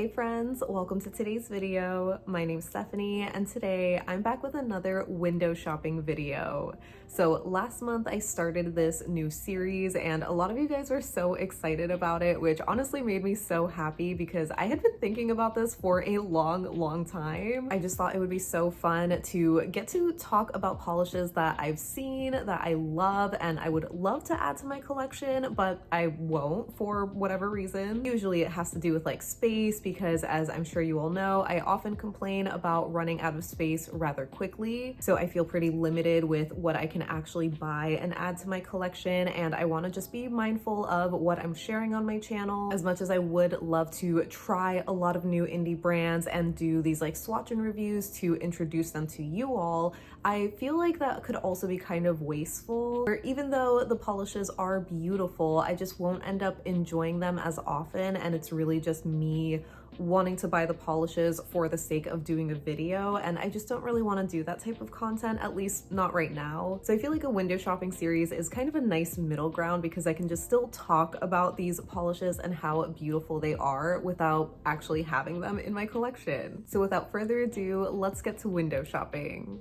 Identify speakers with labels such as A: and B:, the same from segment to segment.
A: Hey friends, welcome to today's video. My name's Stephanie and today I'm back with another window shopping video. So last month I started this new series and a lot of you guys were so excited about it, which honestly made me so happy because I had been thinking about this for a long time. I just thought it would be so fun to get to talk about polishes that I've seen, that I love, and I would love to add to my collection, but I won't for whatever reason. Usually it has to do with like space, because as I'm sure you all know, I often complain about running out of space rather quickly. So I feel pretty limited with what I can actually buy and add to my collection. And I want to just be mindful of what I'm sharing on my channel. As much as I would love to try a lot of new indie brands and do these like swatch and reviews to introduce them to you all, I feel like that could also be kind of wasteful. Or even though the polishes are beautiful, I just won't end up enjoying them as often. And it's really just me wanting to buy the polishes for the sake of doing a video, and I just don't really want to do that type of content, at least not right now. So I feel like a window shopping series is kind of a nice middle ground because I can just still talk about these polishes and how beautiful they are without actually having them in my collection. So without further ado, let's get to window shopping.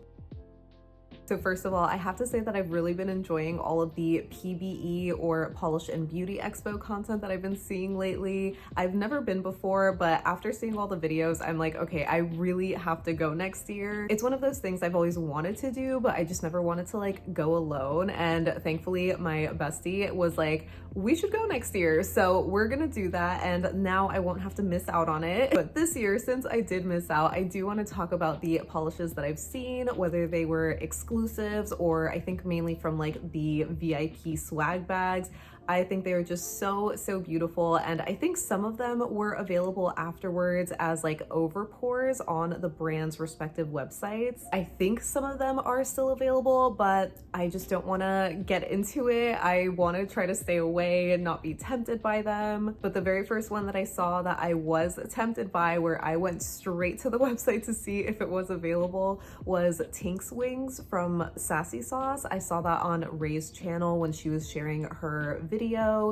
A: So first of all, I have to say that I've really been enjoying all of the PBE or Polish and Beauty Expo content that I've been seeing lately. I've never been before, but after seeing all the videos, I'm like, okay, I really have to go next year. It's one of those things I've always wanted to do, but I just never wanted to like go alone. And thankfully my bestie was like, we should go next year. So we're gonna do that. And now I won't have to miss out on it. But this year, since I did miss out, I do want to talk about the polishes that I've seen, whether they were exclusives or I think mainly from like the VIP swag bags. I think they were just so beautiful, and I think some of them were available afterwards as like overpours on the brand's respective websites. I think some of them are still available, but I just don't want to get into it. I want to try to stay away and not be tempted by them. But the very first one that I saw that I was tempted by, where I went straight to the website to see if it was available, was Tink's Wings from Sassy Sauce. I saw that on Ray's channel when she was sharing her video.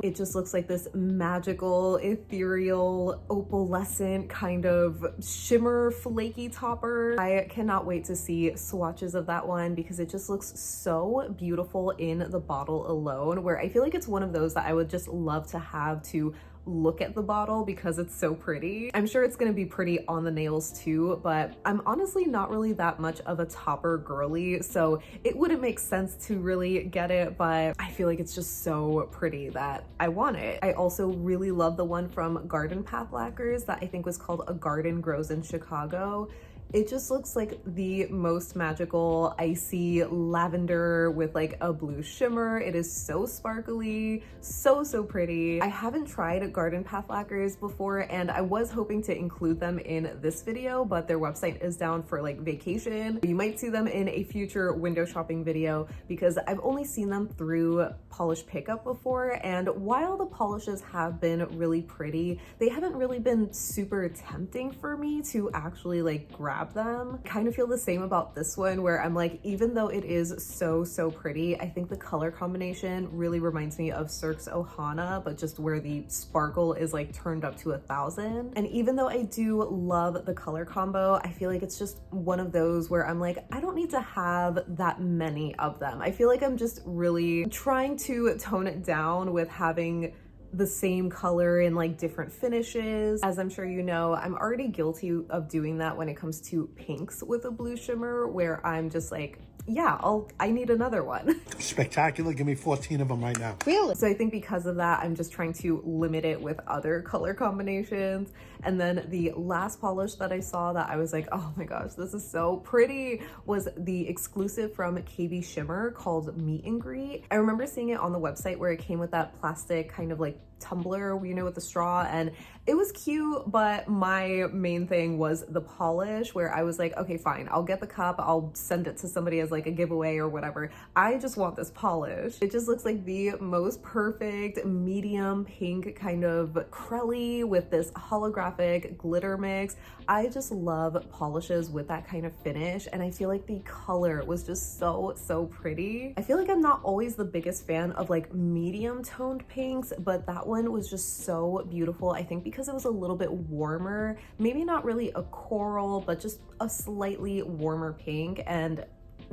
A: It just looks like this magical, ethereal, opalescent kind of shimmer flaky topper. I cannot wait to see swatches of that one because it just looks so beautiful in the bottle alone, where I feel like it's one of those that I would just love to have to look at the bottle because it's so pretty. I'm sure it's gonna be pretty on the nails too, but I'm honestly not really that much of a topper girly, so it wouldn't make sense to really get it, but I feel like it's just so pretty that I want it. I also really love the one from Garden Path Lacquers that I think was called A Garden Grows in Chicago. It just looks like the most magical icy lavender with like a blue shimmer. It is so sparkly, so pretty. I haven't tried Garden Path Lacquers before, and I was hoping to include them in this video, but their website is down for like vacation. You might see them in a future window shopping video because I've only seen them through Polish Pickup before, and while the polishes have been really pretty, they haven't really been super tempting for me to actually like grab them. Kind of feel the same about this one, where I'm like, even though it is so pretty, I think the color combination really reminds me of Cirque's Ohana, but just where the sparkle is like turned up to 1,000. And even though I do love the color combo, I feel like it's just one of those where I'm like, I don't need to have that many of them. I feel like I'm just really trying to tone it down with having the same color in like different finishes. As I'm sure you know, I'm already guilty of doing that when it comes to pinks with a blue shimmer, where I'm just like, yeah, I need another one.
B: Spectacular. Give me 14 of them right now.
A: Really? So I think because of that, I'm just trying to limit it with other color combinations. And then the last polish that I saw that I was like, oh my gosh, this is so pretty, was the exclusive from KBShimmer called Meet and Greet. I remember seeing it on the website where it came with that plastic kind of like tumbler, you know, with the straw, and it was cute, but my main thing was the polish, where I was like, okay, fine, I'll get the cup, I'll send it to somebody as like a giveaway or whatever. I just want this polish. It just looks like the most perfect medium pink kind of crelly with this holographic glitter mix. I just love polishes with that kind of finish, and I feel like the color was just so pretty. I feel like I'm not always the biggest fan of like medium toned pinks, but that one was just so beautiful. I think because because it was a little bit warmer, maybe not really a coral, but just a slightly warmer pink, and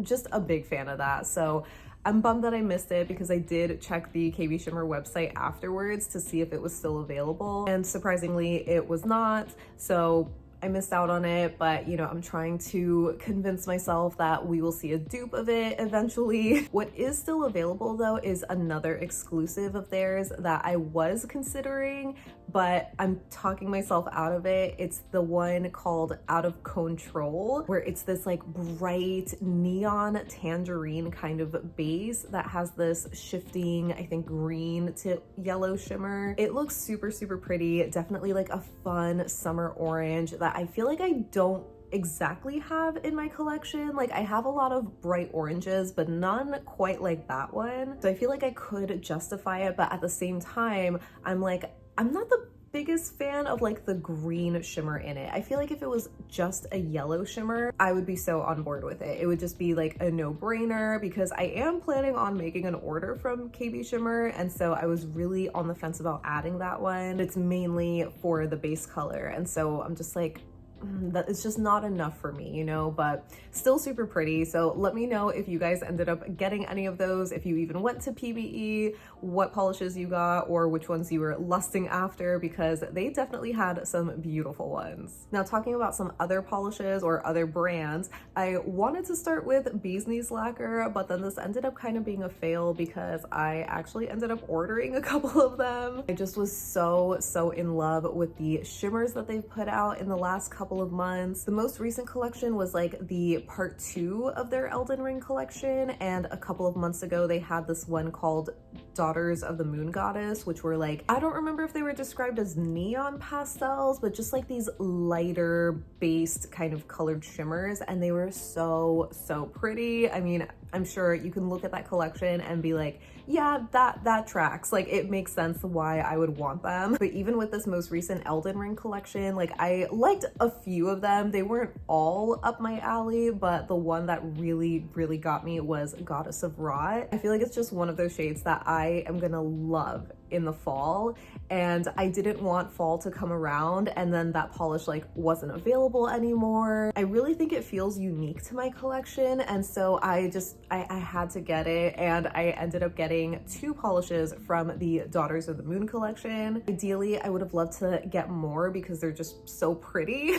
A: just a big fan of that. So I'm bummed that I missed it because I did check the KBShimmer website afterwards to see if it was still available, and surprisingly it was not. So I missed out on it, but you know, I'm trying to convince myself that we will see a dupe of it eventually. What is still available though is another exclusive of theirs that I was considering, but I'm talking myself out of it. It's the one called Out of Control, where it's this like bright neon tangerine kind of base that has this shifting, I think, green to yellow shimmer. It looks super, super pretty. Definitely like a fun summer orange that I feel like I don't exactly have in my collection. Like I have a lot of bright oranges, but none quite like that one. So I feel like I could justify it, but at the same time, I'm like, I'm not the biggest fan of like the green shimmer in it. I feel like if it was just a yellow shimmer, I would be so on board with it. It would just be like a no-brainer because I am planning on making an order from KBShimmer, and so I was really on the fence about adding that one. It's mainly for the base color, and so I'm just like, that it's just not enough for me, you know, but still super pretty. So let me know if you guys ended up getting any of those, if you even went to PBE, what polishes you got, or which ones you were lusting after, because they definitely had some beautiful ones. Now, talking about some other polishes or other brands, I wanted to start with Bee's Knees Lacquer, but then this ended up kind of being a fail because I actually ended up ordering a couple of them. I just was so in love with the shimmers that they've put out in the last couple of months. The most recent collection was like the part 2 of their Elden Ring collection, and a couple of months ago they had this one called Daughters of the Moon Goddess, which were like, I don't remember if they were described as neon pastels, but just like these lighter based kind of colored shimmers, and they were so pretty. I mean, I'm sure you can look at that collection and be like, yeah, that tracks. Like it makes sense why I would want them. But even with this most recent Elden Ring collection, like I liked a few of them. They weren't all up my alley, but the one that really got me was Goddess of Rot. I feel like it's just one of those shades that I am gonna love in the fall, and I didn't want fall to come around and then that polish like wasn't available anymore. I really think it feels unique to my collection, and so I had to get it, and I ended up getting 2 polishes from the Daughters of the Moon collection. Ideally, I would have loved to get more because they're just so pretty,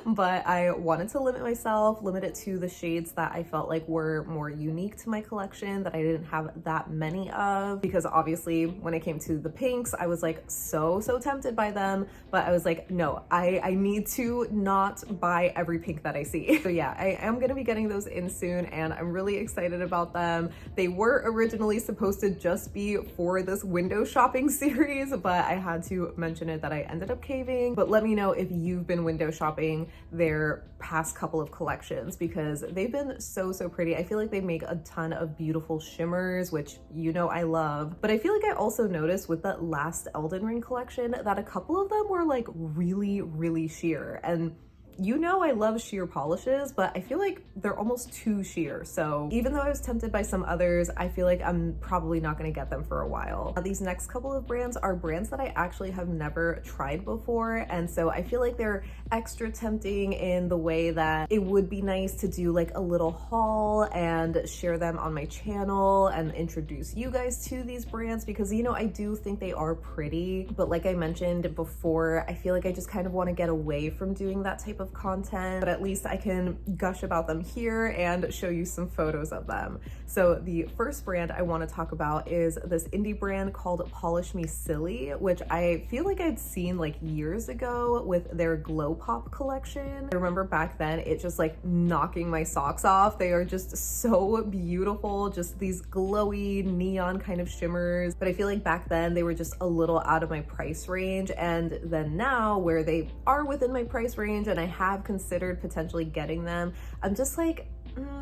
A: but I wanted to limit it to the shades that I felt like were more unique to my collection, that I didn't have that many of, because obviously when it came to the pinks, I was like so tempted by them, but I was like, no, I need to not buy every pink that I see. So yeah, I am gonna be getting those in soon, and I'm really excited about them. They were originally supposed to just be for this window shopping series, but I had to mention it that I ended up caving. But let me know if you've been window shopping their past couple of collections, because they've been so pretty. I feel like they make a ton of beautiful shimmers, which you know I love, but I feel like I also noticed with that last Elden Ring collection that a couple of them were like really sheer, and you know I love sheer polishes, but I feel like they're almost too sheer. So even though I was tempted by some others, I feel like I'm probably not gonna get them for a while. These next couple of brands are brands that I actually have never tried before, and so I feel like they're extra tempting in the way that it would be nice to do like a little haul and share them on my channel and introduce you guys to these brands, because you know I do think they are pretty, but like I mentioned before, I feel like I just kind of want to get away from doing that type of content, but at least I can gush about them here and show you some photos of them. So the first brand I want to talk about is this indie brand called Polish Me Silly, which I feel like I'd seen like years ago with their Glow Pop collection. I remember back then it just like knocking my socks off. They are just so beautiful, just these glowy neon kind of shimmers, but I feel like back then they were just a little out of my price range, and then now where they are within my price range and I have considered potentially getting them, I'm just like,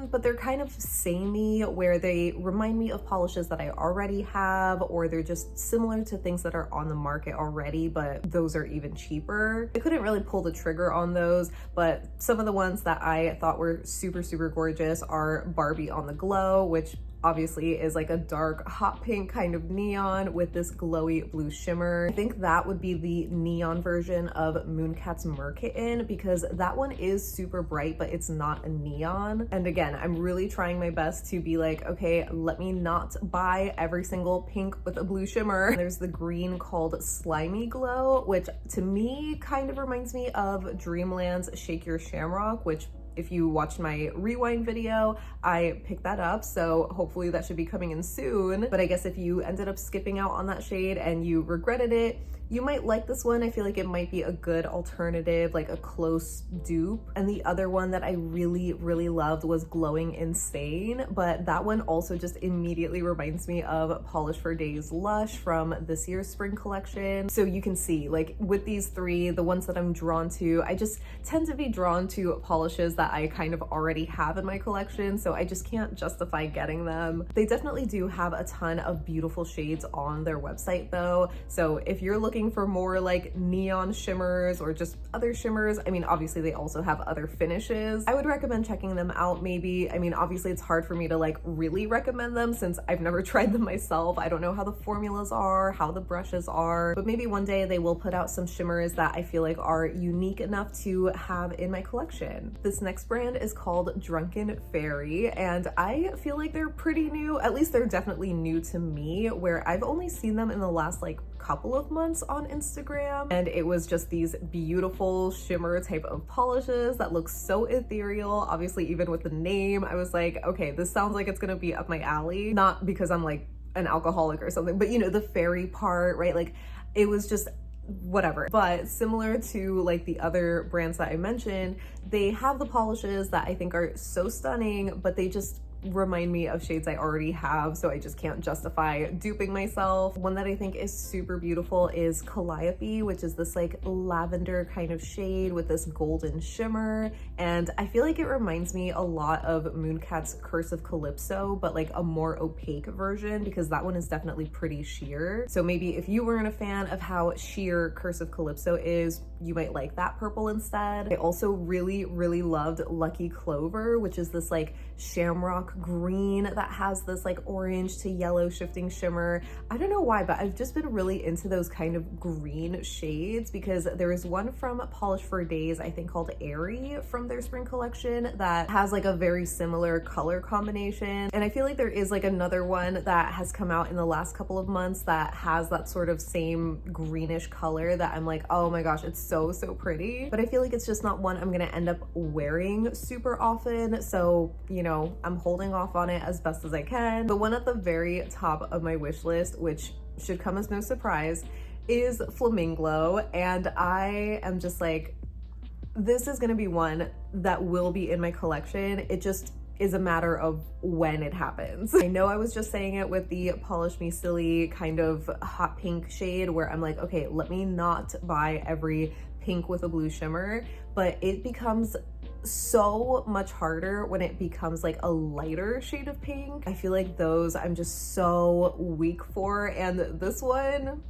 A: but they're kind of samey, where they remind me of polishes that I already have, or they're just similar to things that are on the market already, but those are even cheaper. I couldn't really pull the trigger on those, but some of the ones that I thought were super gorgeous are Barbie on the Glow, which obviously is like a dark hot pink kind of neon with this glowy blue shimmer. I think that would be the neon version of Mooncat's Merkitten, because that one is super bright, but it's not a neon. And again, I'm really trying my best to be like, okay, let me not buy every single pink with a blue shimmer. There's the green called Slimy Glow, which to me kind of reminds me of Dreamland's Shake Your Shamrock, which if you watched my rewind video, I picked that up, so hopefully that should be coming in soon. But I guess if you ended up skipping out on that shade and you regretted it, you might like this one. I feel like it might be a good alternative, like a close dupe. And the other one that I really, really loved was Glowing Insane, but that one also just immediately reminds me of Polish for Days Lush from this year's spring collection. So you can see, like with these three, the ones that I'm drawn to, I just tend to be drawn to polishes that I kind of already have in my collection, so I just can't justify getting them. They definitely do have a ton of beautiful shades on their website though, so if you're looking for more like neon shimmers or just other shimmers, I mean, obviously they also have other finishes, I would recommend checking them out maybe. I mean, obviously it's hard for me to like really recommend them since I've never tried them myself. I don't know how the formulas are, how the brushes are, but maybe one day they will put out some shimmers that I feel like are unique enough to have in my collection. This next brand is called Drunken Fairy, and I feel like they're pretty new. At least they're definitely new to me, where I've only seen them in the last like couple of months on Instagram, and it was just these beautiful shimmer type of polishes that look so ethereal. Obviously, even with the name, I was like, okay, this sounds like it's gonna be up my alley. Not because I'm like an alcoholic or something, but you know, the fairy part, right? Like it was just whatever. But similar to like the other brands that I mentioned, they have the polishes that I think are so stunning, but they just remind me of shades I already have, so I just can't justify duping myself. One that I think is super beautiful is Calliope, which is this like lavender kind of shade with this golden shimmer, and I feel like it reminds me a lot of Mooncat's Curse of Calypso, but like a more opaque version, because that one is definitely pretty sheer. So maybe if you weren't a fan of how sheer Curse of Calypso is, you might like that purple instead. I also really, really loved Lucky Clover, which is this like shamrock green that has this like orange to yellow shifting shimmer. I don't know why, but I've just been really into those kind of green shades, because there is one from Polish for Days, I think called Airy, from their spring collection that has like a very similar color combination. And I feel like there is like another one that has come out in the last couple of months that has that sort of same greenish color that I'm like, oh my gosh, it's so pretty. But I feel like it's just not one I'm gonna end up wearing super often, so you know, I'm holding off on it as best as I can. The one at the very top of my wish list, which should come as no surprise, is Flaminglo, and I am just like, this is gonna be one that will be in my collection. It just is a matter of when it happens. I know I was just saying it with the Polish Me Silly kind of hot pink shade, where I'm like, okay, let me not buy every pink with a blue shimmer, but it becomes so much harder when it becomes like a lighter shade of pink. I feel like those I'm just so weak for, and this one,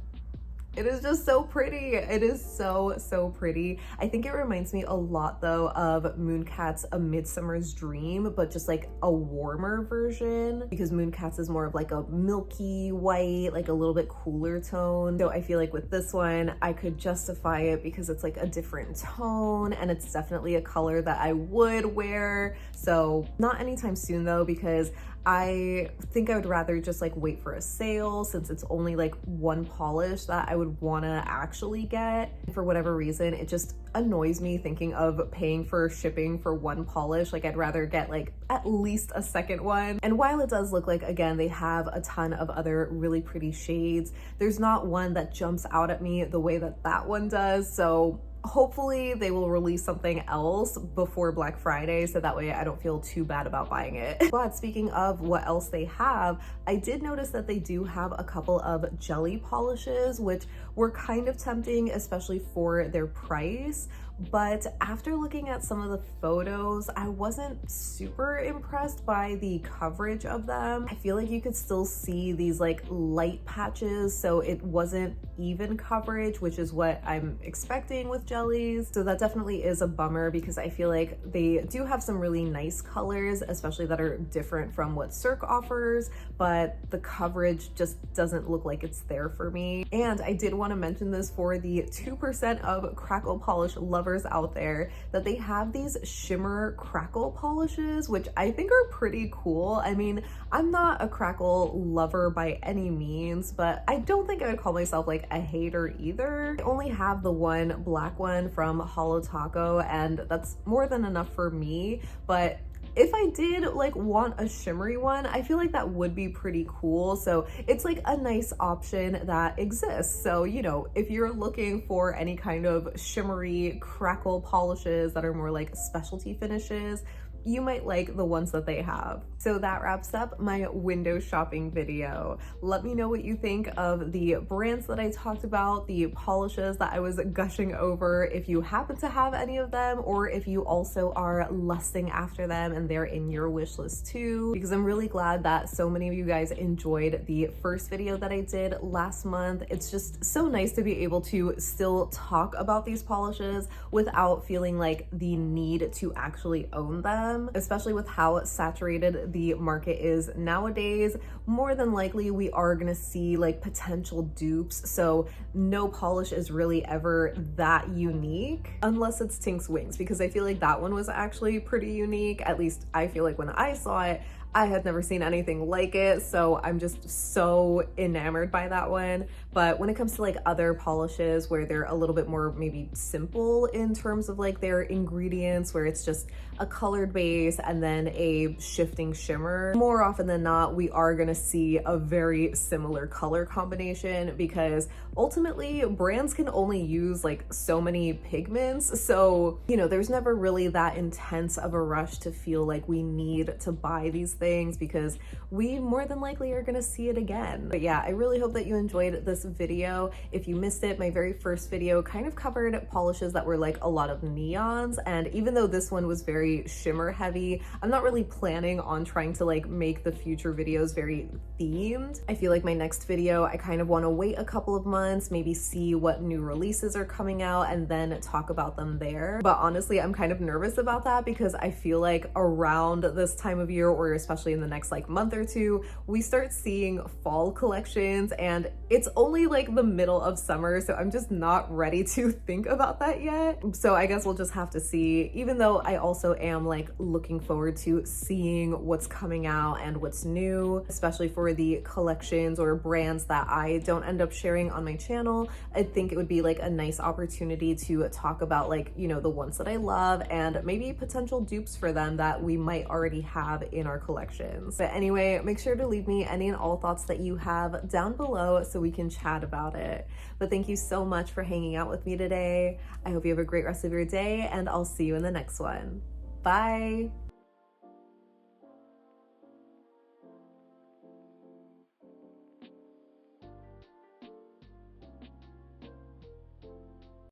A: it is just so pretty. It is so pretty. I think it reminds me a lot though of Mooncat's A Midsummer's Dream, but just like a warmer version, because Mooncat's is more of like a milky white, like a little bit cooler tone. So I feel like with this one, I could justify it because it's like a different tone, and it's definitely a color that I would wear. So not anytime soon though, because I think I would rather just like wait for a sale, since it's only like one polish that I would want to actually get. For whatever reason, it just annoys me thinking of paying for shipping for one polish. Like I'd rather get like at least a second one. And while it does look like, again, they have a ton of other really pretty shades, there's not one that jumps out at me the way that that one does. So hopefully they will release something else before Black Friday, so that way I don't feel too bad about buying it. But speaking of what else they have, I did notice that they do have a couple of jelly polishes, which were kind of tempting, especially for their price. but after looking at some of the photos, I wasn't super impressed by the coverage of them. I feel like you could still see these like light patches, so it wasn't even coverage, which is what I'm expecting with jellies. So that definitely is a bummer because I feel like they do have some really nice colors, especially that are different from what Cirque offers, but the coverage just doesn't look like it's there for me. And I did want to mention this for the 2% of crackle polish lovers out there, that they have these shimmer crackle polishes, which I think are pretty cool. I mean, I'm not a crackle lover by any means, but I don't think I would call myself like a hater either. I only have the one black one from Holo Taco, and that's more than enough for me. But if I did like want a shimmery one, I feel like that would be pretty cool. So it's like a nice option that exists. So, you know, if you're looking for any kind of shimmery crackle polishes that are more like specialty finishes, you might like the ones that they have. So that wraps up my window shopping video. Let me know what you think of the brands that I talked about, the polishes that I was gushing over, if you happen to have any of them, or if you also are lusting after them and they're in your wish list too, because I'm really glad that so many of you guys enjoyed the first video that I did last month. It's just so nice to be able to still talk about these polishes without feeling like the need to actually own them. Especially with how saturated the market is nowadays. More than likely we are gonna see like potential dupes, so no polish is really ever that unique unless it's Tink's Wings, because I feel like that one was actually pretty unique. At least I feel like when I saw it, I had never seen anything like it, so I'm just so enamored by that one. But when it comes to like other polishes where they're a little bit more maybe simple in terms of like their ingredients, where it's just a colored base and then a shifting shimmer, more often than not we are gonna see a very similar color combination, because ultimately brands can only use like so many pigments, so you know, there's never really that intense of a rush to feel like we need to buy these things, because we more than likely are gonna see it again. But yeah, I really hope that you enjoyed this video. If you missed it, my very first video kind of covered polishes that were like a lot of neons, and even though this one was very shimmer heavy, I'm not really planning on trying to like make the future videos very themed. I feel like my next video, I kind of want to wait a couple of months, maybe see what new releases are coming out and then talk about them there. But honestly, I'm kind of nervous about that because I feel like around this time of year, or especially in the next like month or two, we start seeing fall collections, and it's only like the middle of summer, so I'm just not ready to think about that yet. So I guess we'll just have to see, even though I also am like looking forward to seeing what's coming out and what's new, especially for the collections or brands that I don't end up sharing on my channel. I think it would be like a nice opportunity to talk about like, you know, the ones that I love and maybe potential dupes for them that we might already have in our collections. But anyway, make sure to leave me any and all thoughts that you have down below so we can chat about it. But thank you so much for hanging out with me today. I hope you have a great rest of your day, and I'll see you in the next one. Bye.